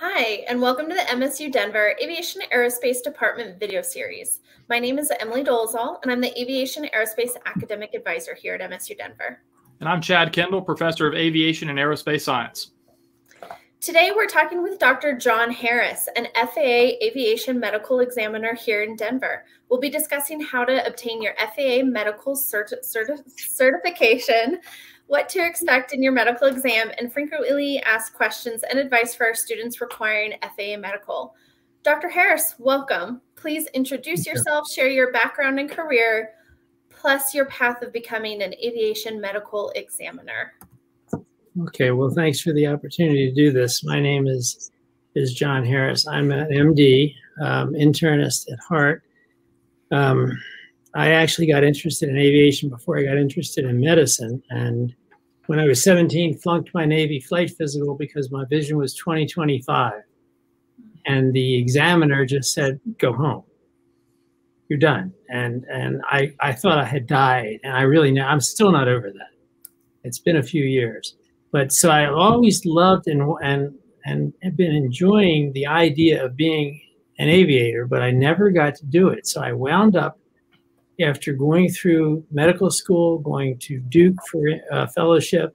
Hi, and welcome to the MSU Denver Aviation Aerospace Department video series. My name is Emily Dolezal, and I'm the Aviation Aerospace Academic Advisor here at MSU Denver. And I'm Chad Kendall, Professor of Aviation and Aerospace Science. Today, we're talking with Dr. John Harris, an FAA Aviation Medical Examiner here in Denver. We'll be discussing how to obtain your FAA medical certification, what to expect in your medical exam, and frequently asked questions and advice for our students requiring FAA medical. Dr. Harris, welcome. Please introduce yourself, share your background and career, plus your path of becoming an aviation medical examiner. Okay, well, thanks for the opportunity to do this. My name is John Harris. I'm an MD, internist at heart. I actually got interested in aviation before I got interested in medicine. And when I was 17, flunked my Navy flight physical because my vision was 20/25. And the examiner just said, go home. You're done. And I thought I had died. And I'm still not over that. It's been a few years. But so I always loved and have been enjoying the idea of being an aviator, but I never got to do it. So I wound up, after going through medical school, going to Duke for a fellowship,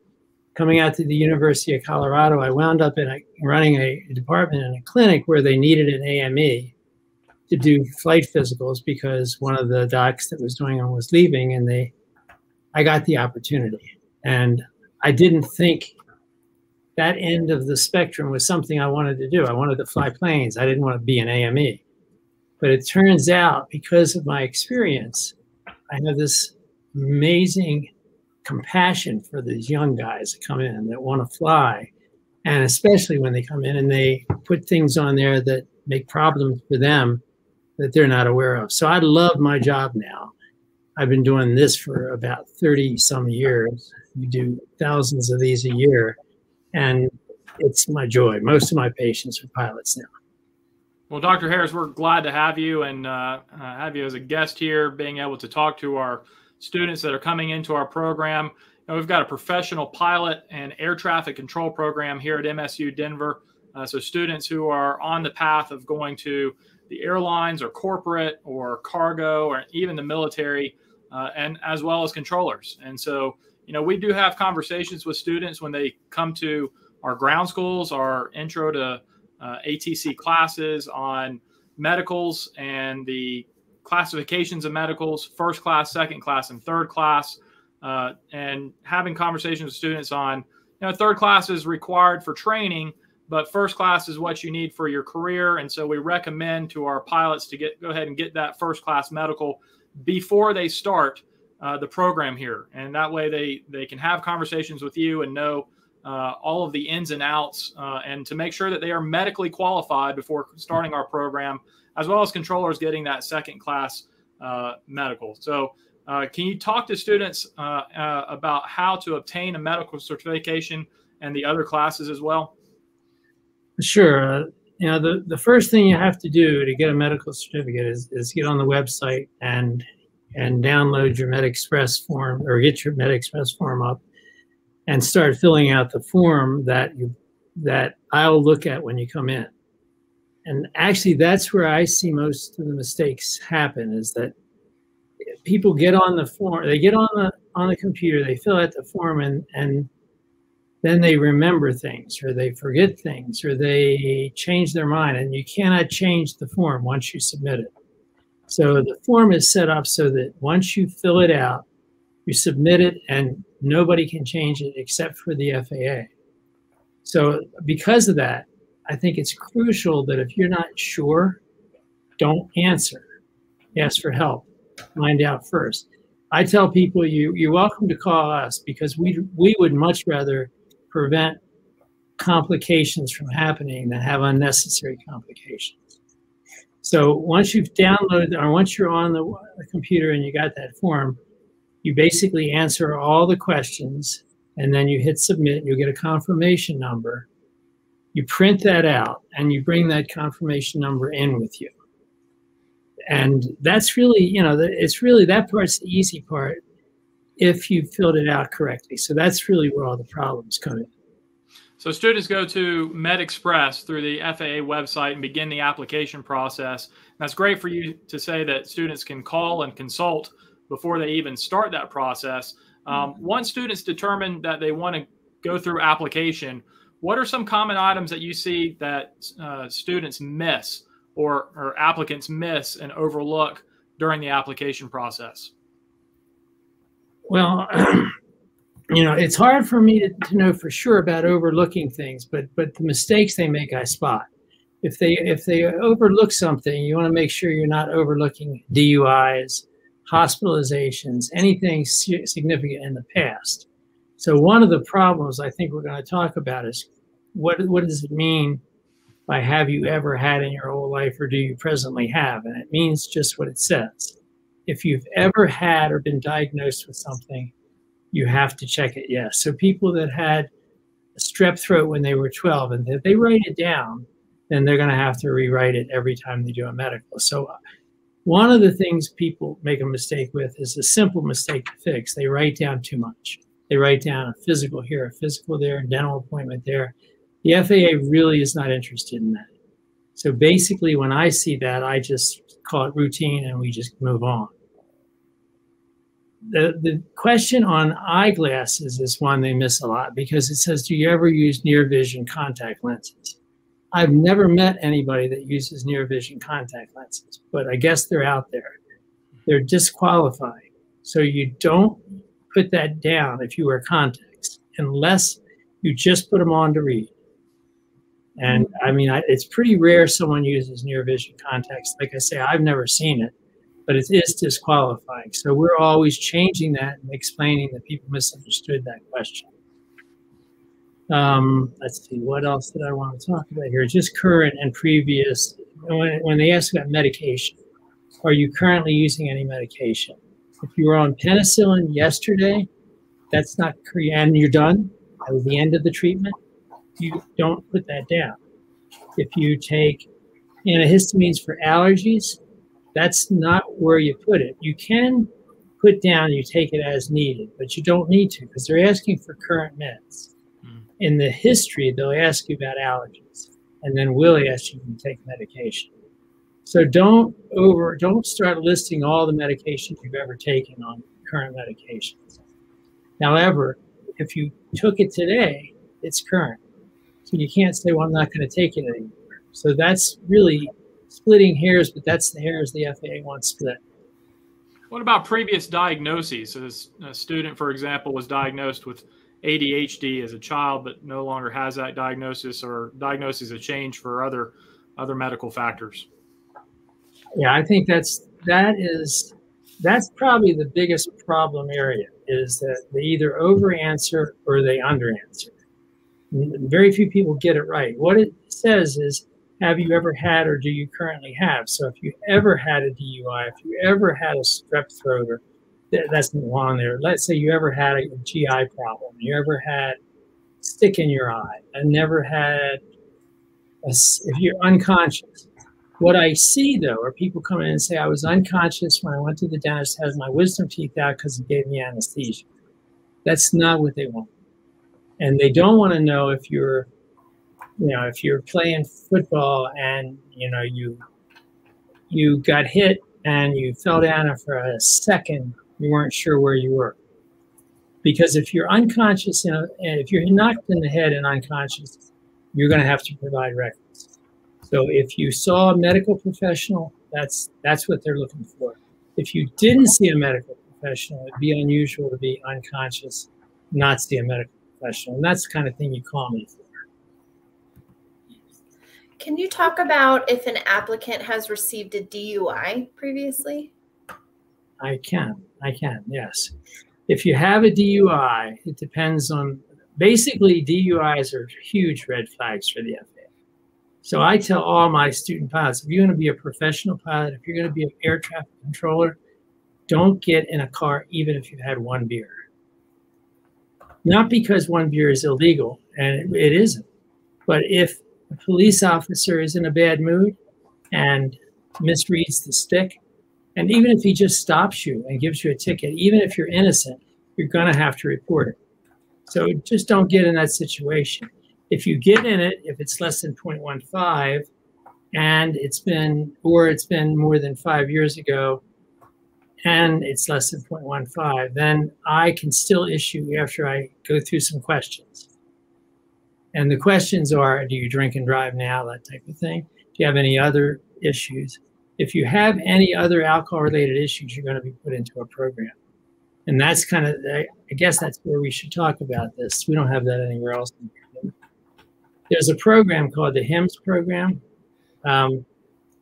coming out to the University of Colorado, I wound up running a department in a clinic where they needed an AME to do flight physicals because one of the docs that was doing them was leaving, and I got the opportunity. And I didn't think that end of the spectrum was something I wanted to do. I wanted to fly planes. I didn't want to be an AME. But it turns out, because of my experience, I have this amazing compassion for these young guys that come in that want to fly. And especially when they come in and they put things on there that make problems for them that they're not aware of. So I love my job now. I've been doing this for about 30 some years. We do thousands of these a year, and it's my joy. Most of my patients are pilots now. Well, Dr. Harris, we're glad to have you and have you as a guest here, being able to talk to our students that are coming into our program. We've got a professional pilot and air traffic control program here at MSU Denver. So students who are on the path of going to the airlines or corporate or cargo or even the military, and as well as controllers. And so, we do have conversations with students when they come to our ground schools, our intro to ATC classes on medicals and the classifications of medicals, first class, second class, and third class, and having conversations with students on, third class is required for training, but first class is what you need for your career. And so we recommend to our pilots to go ahead and get that first class medical before they start the program here. And that way they can have conversations with you and know all of the ins and outs, and to make sure that they are medically qualified before starting our program, as well as controllers getting that second class medical. So can you talk to students about how to obtain a medical certification and the other classes as well? Sure. The first thing you have to do to get a medical certificate is get on the website and download your MedExpress form, or get your MedExpress form up and start filling out the form that I'll look at when you come in. And actually, that's where I see most of the mistakes happen, is that people get on the form, they get on the computer, they fill out the form, and then they remember things, or they forget things, or they change their mind, and you cannot change the form once you submit it. So the form is set up so that once you fill it out, you submit it, and nobody can change it except for the FAA. So because of that, I think it's crucial that if you're not sure, don't answer. Ask for help. Find out first. I tell people you're welcome to call us, because we would much rather prevent complications from happening than have unnecessary complications. So once you've downloaded, or once you're on the computer and you got that form, you basically answer all the questions, and then you hit submit. You'll get a confirmation number. You print that out, and you bring that confirmation number in with you. And that's really, it's really, that part's the easy part if you filled it out correctly. So that's really where all the problems come in. So students go to MedExpress through the FAA website and begin the application process. That's great for you to say that students can call and consult before they even start that process. Once students determine that they want to go through application, what are some common items that you see that students miss or applicants miss and overlook during the application process? Well, you know, it's hard for me to know for sure about overlooking things, but the mistakes they make, I spot. If they overlook something, you want to make sure you're not overlooking DUIs, hospitalizations, anything significant in the past. So one of the problems I think we're going to talk about is what does it mean by have you ever had in your whole life, or do you presently have? And it means just what it says. If you've ever had or been diagnosed with something, you have to check it yes. So people that had strep throat when they were 12, and if they write it down, then they're going to have to rewrite it every time they do a medical. So one of the things people make a mistake with is a simple mistake to fix. They write down too much. They write down a physical here, a physical there, a dental appointment there. The FAA really is not interested in that. So basically, when I see that, I just call it routine and we just move on. The question on eyeglasses is one they miss a lot, because it says, do you ever use near vision contact lenses? I've never met anybody that uses near vision contact lenses, but I guess they're out there. They're disqualifying. So you don't put that down if you wear contacts, unless you just put them on to read. And I mean, it's pretty rare someone uses near vision contacts. Like I say, I've never seen it, but it is disqualifying. So we're always changing that and explaining that people misunderstood that question. Let's see, what else did I want to talk about here? Just current and previous. When they ask about medication, are you currently using any medication? If you were on penicillin yesterday, that's not correct, and you're done, that was the end of the treatment, you don't put that down. If you take antihistamines for allergies, that's not where you put it. You can put down, you take it as needed, but you don't need to, because they're asking for current meds. In the history, they'll ask you about allergies, and then will ask you to take medication. So don't start listing all the medications you've ever taken on current medications. However, if you took it today, it's current. So you can't say, well, I'm not going to take it anymore. So that's really splitting hairs, but that's the hairs the FAA wants split. What about previous diagnoses? A student, for example, was diagnosed with ADHD as a child, but no longer has that diagnosis, or diagnoses have changed for other medical factors. Yeah, I think that's probably the biggest problem area, is that they either over answer or they under answer. Very few people get it right. What it says is, have you ever had or do you currently have? So if you ever had a DUI, if you ever had a strep throat, or that's not on there. Let's say you ever had a GI problem, you ever had a stick in your eye, and never had, if you're unconscious. What I see, though, are people come in and say, I was unconscious when I went to the dentist, had my wisdom teeth out because he gave me anesthesia. That's not what they want. And they don't want to know if you're playing football and, you got hit and you fell down, and for a second, you weren't sure where you were. Because if you're unconscious, and if you're knocked in the head and unconscious, you're going to have to provide records. So if you saw a medical professional, that's what they're looking for. If you didn't see a medical professional, it'd be unusual to be unconscious, not see a medical professional. And that's the kind of thing you call me for. Can you talk about if an applicant has received a DUI previously? I can, yes. If you have a DUI, it depends on, basically DUIs are huge red flags for the FAA. So I tell all my student pilots, if you're going to be a professional pilot, if you're going to be an air traffic controller, don't get in a car even if you've had one beer. Not because one beer is illegal, and it isn't, but if a police officer is in a bad mood and misreads the stick, and even if he just stops you and gives you a ticket, even if you're innocent, you're going to have to report it. So just don't get in that situation. If you get in it, if it's less than 0.15, and it's been more than 5 years ago, and it's less than 0.15, then I can still issue after I go through some questions. And the questions are, do you drink and drive now, that type of thing? Do you have any other issues? If you have any other alcohol-related issues, you're going to be put into a program. And that's kind of, I guess that's where we should talk about this. We don't have that anywhere else. There's a program called the HIMSS program,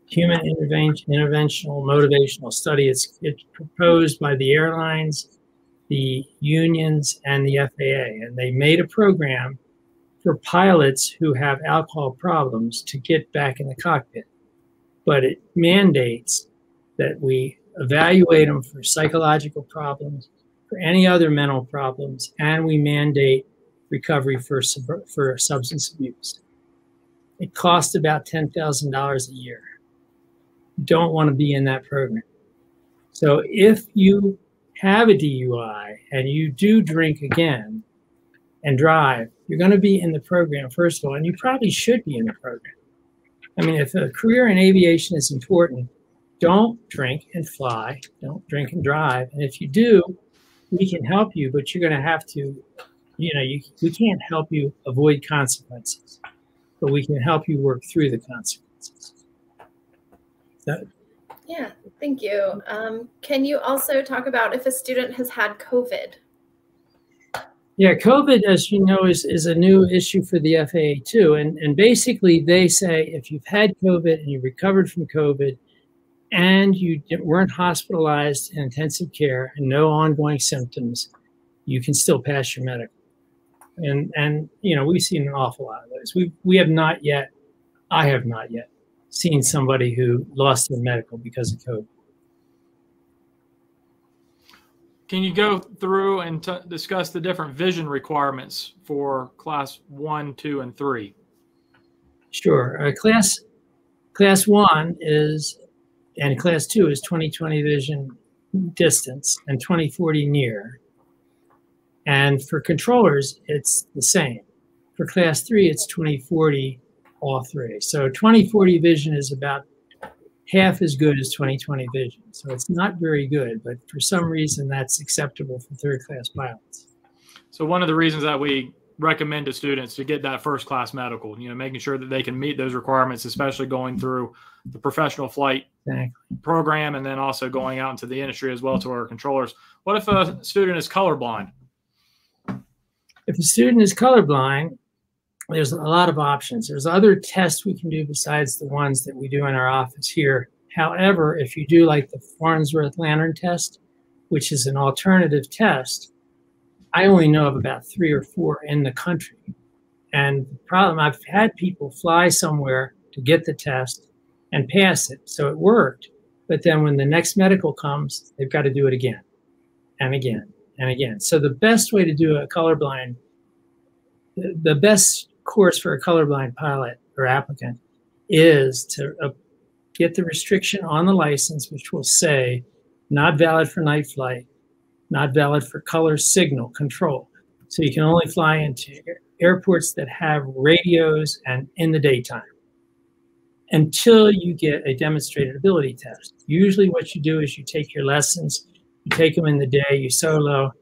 Human Interventional Motivational Study. It's proposed by the airlines, the unions, and the FAA. And they made a program for pilots who have alcohol problems to get back in the cockpit. But it mandates that we evaluate them for psychological problems, for any other mental problems, and we mandate recovery for substance abuse. It costs about $10,000 a year. You don't want to be in that program. So if you have a DUI and you do drink again and drive, you're going to be in the program, first of all, and you probably should be in the program. I mean, if a career in aviation is important, don't drink and fly, don't drink and drive. And if you do, we can help you, but you're going to have to, we can't help you avoid consequences, but we can help you work through the consequences. Yeah, thank you. Can you also talk about if a student has had COVID? Yeah, COVID, as you know, is a new issue for the FAA too. And basically they say if you've had COVID and you recovered from COVID and you weren't hospitalized in intensive care and no ongoing symptoms, you can still pass your medical. And we've seen an awful lot of those. We have not yet, I have not yet seen somebody who lost their medical because of COVID. Can you go through and discuss the different vision requirements for class 1, 2, and 3? Sure. Class 1 is, and class 2 is 20/20 vision distance and 20/40 near. And for controllers, it's the same. For class 3, it's 20/40 all three. So 20/40 vision is about half as good as 20/20 vision. So it's not very good, but for some reason that's acceptable for third-class pilots. So one of the reasons that we recommend to students to get that first-class medical, making sure that they can meet those requirements, especially going through the professional flight program and then also going out into the industry as well to our controllers. What if a student is colorblind? If a student is colorblind, there's a lot of options. There's other tests we can do besides the ones that we do in our office here. However, if you do like the Farnsworth Lantern test, which is an alternative test, I only know of about 3 or 4 in the country. And the problem, I've had people fly somewhere to get the test and pass it. So it worked. But then when the next medical comes, they've got to do it again and again and again. So the best way to do a colorblind, the best course for a colorblind pilot or applicant is to get the restriction on the license, which will say not valid for night flight, not valid for color signal control. So you can only fly into airports that have radios and in the daytime until you get a demonstrated ability test. Usually what you do is you take your lessons, you take them in the day, you solo,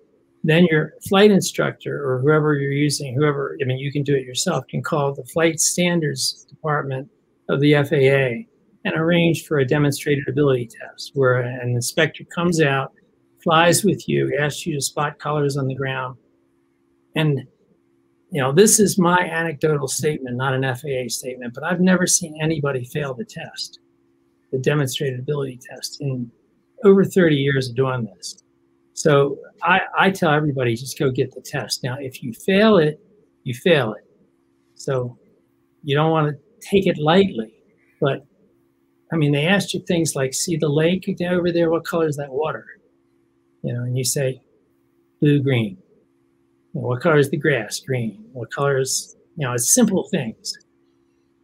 then your flight instructor or whoever you're using, you can do it yourself, can call the flight standards department of the FAA and arrange for a demonstrated ability test where an inspector comes out, flies with you, asks you to spot colors on the ground. And, this is my anecdotal statement, not an FAA statement, but I've never seen anybody fail the test, the demonstrated ability test, in over 30 years of doing this. So I tell everybody, just go get the test. Now, if you fail it, you fail it. So you don't want to take it lightly. But, they asked you things like, see the lake over there? What color is that water? And you say, blue, green. What color is the grass? Green. What color is, it's simple things.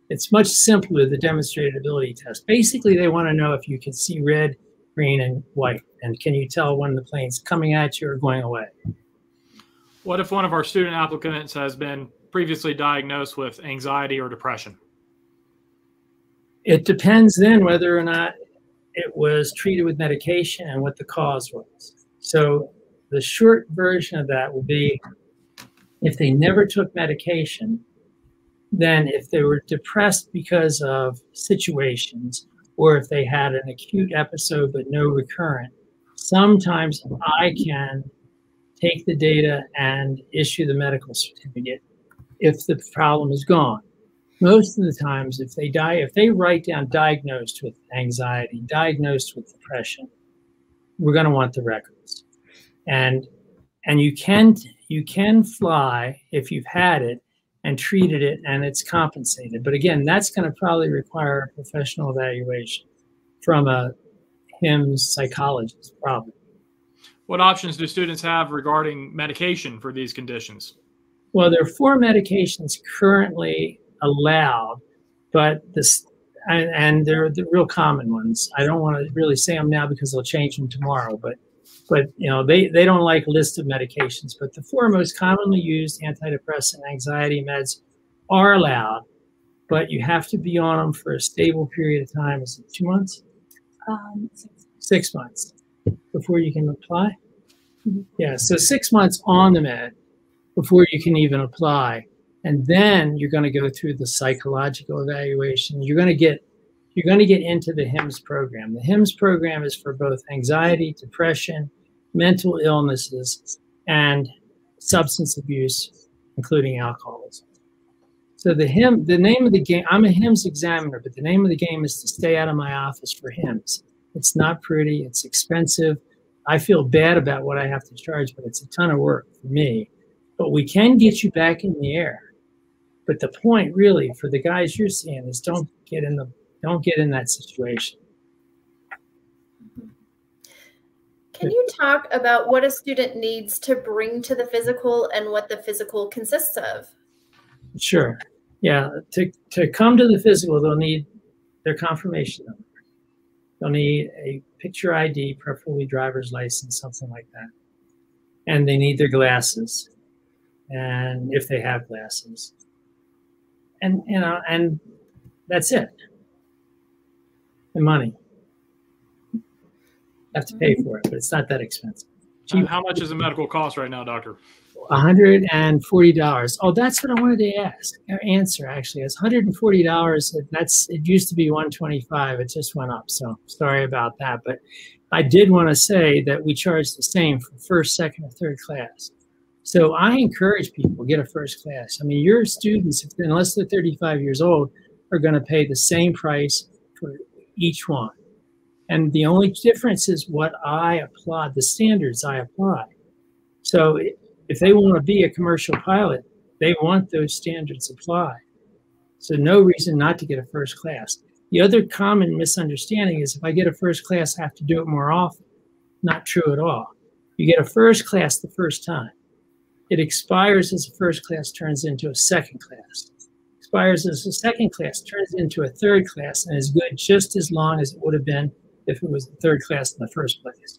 It's much simpler, the demonstrated ability test. Basically, they want to know if you can see red, green, and white. And can you tell when the plane's coming at you or going away? What if one of our student applicants has been previously diagnosed with anxiety or depression? It depends then whether or not it was treated with medication and what the cause was. So the short version of that would be, if they never took medication, then if they were depressed because of situations, or if they had an acute episode but no recurrent, sometimes I can take the data and issue the medical certificate if the problem is gone. Most of the times, if they write down diagnosed with anxiety, diagnosed with depression, we're going to want the records. And you can fly if you've had it and treated it and it's compensated. But again, that's going to probably require a professional evaluation from a HIMSS psychologist, probably. What options do students have regarding medication for these conditions? Well, there are 4 medications currently allowed, but and they're the real common ones. I don't want to really say them now because they'll change them tomorrow, but you know, they don't like a list of medications. But the 4 most commonly used antidepressant anxiety meds are allowed, but you have to be on them for a stable period of time. Is it 2 months? 6 months before you can apply. Yeah, so 6 months on the med before you can even apply. And then you're going to go through the psychological evaluation. You're going to get into the HIMSS program. The HIMSS program is for both anxiety, depression, mental illnesses, and substance abuse, including alcoholism. So the name of the game, I'm a HIMSS examiner, but the name of the game is to stay out of my office for HIMSS. It's not pretty, it's expensive. I feel bad about what I have to charge, but it's a ton of work for me. But we can get you back in the air. But the point really for the guys you're seeing is don't get in that situation. Can you talk about what a student needs to bring to the physical and what the physical consists of? Sure. Yeah. To come to the physical, they'll need their confirmation number. They'll need a picture ID, preferably driver's license, something like that. And they need their glasses, and if they have glasses. And that's it. And money. You have to pay for it, but it's not that expensive. How much is a medical cost right now, doctor? $140. Oh, that's what I wanted to answer, actually. It's $140. It used to be $125. It just went up. So sorry about that. But I did want to say that we charge the same for first, second, or third class. So I encourage people to get a first class. I mean, your students, unless they're 35 years old, are going to pay the same price for each one. And the only difference is what I apply, the standards I apply. So if they want to be a commercial pilot, they want those standards applied. So no reason not to get a first class. The other common misunderstanding is if I get a first class, I have to do it more often. Not true at all. You get a first class the first time. It expires as a first class, turns into a second class. Expires as a second class, turns into a third class, and is good just as long as it would have been if it was the third class in the first place.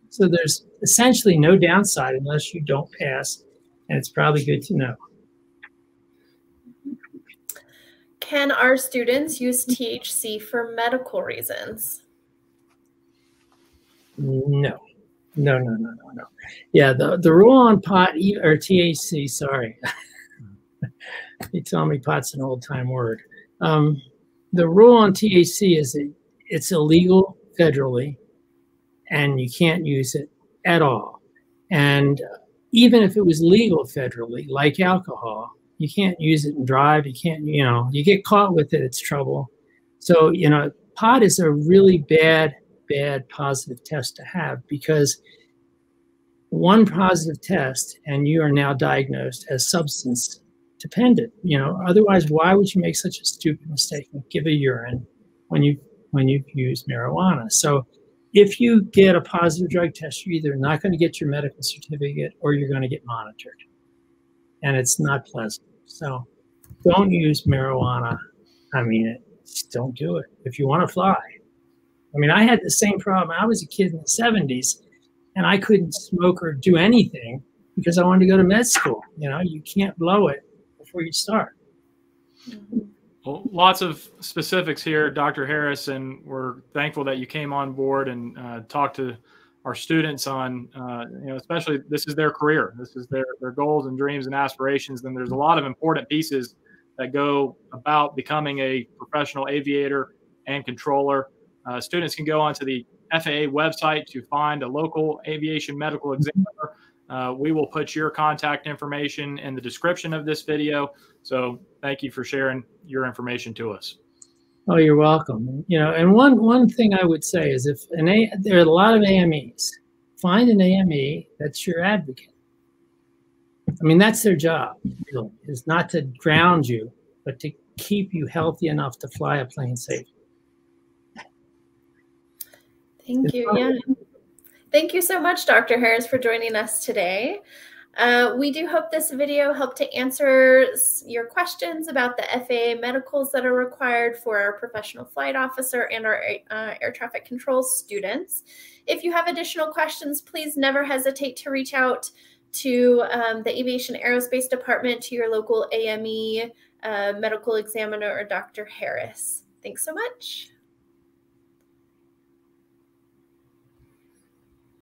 So there's essentially no downside unless you don't pass, and it's probably good to know. Can our students use THC for medical reasons? No. Yeah, the rule on pot, or THC, sorry. You tell me pot's an old-time word. The rule on THC is that it's illegal federally, and you can't use it at all. And even if it was legal federally, like alcohol, you can't use it and drive. You can't, you get caught with it, it's trouble. So, pot is a really bad positive test to have, because one positive test and you are now diagnosed as substance dependent. Otherwise, why would you make such a stupid mistake and give a urine when you've used marijuana? So if you get a positive drug test, you're either not going to get your medical certificate or you're going to get monitored, and it's not pleasant. So don't use marijuana. Just don't do it if you want to fly. I had the same problem. I was a kid in the 70s, and I couldn't smoke or do anything because I wanted to go to med school. You can't blow it before you start. Well, lots of specifics here, Dr. Harris, and we're thankful that you came on board and talked to our students on, especially this is their career. This is their goals and dreams and aspirations. And there's a lot of important pieces that go about becoming a professional aviator and controller. Students can go onto the FAA website to find a local aviation medical examiner. We will put your contact information in the description of this video. So thank you for sharing your information to us. Oh, you're welcome. And one thing I would say is there are a lot of AMEs, find an AME that's your advocate. I mean, that's their job, really, is not to ground you, but to keep you healthy enough to fly a plane safely. Thank you. Yeah. Thank you so much, Dr. Harris, for joining us today. We do hope this video helped to answer your questions about the FAA medicals that are required for our professional flight officer and our air traffic control students. If you have additional questions, please never hesitate to reach out to the Aviation Aerospace Department, to your local AME medical examiner or Dr. Harris. Thanks so much.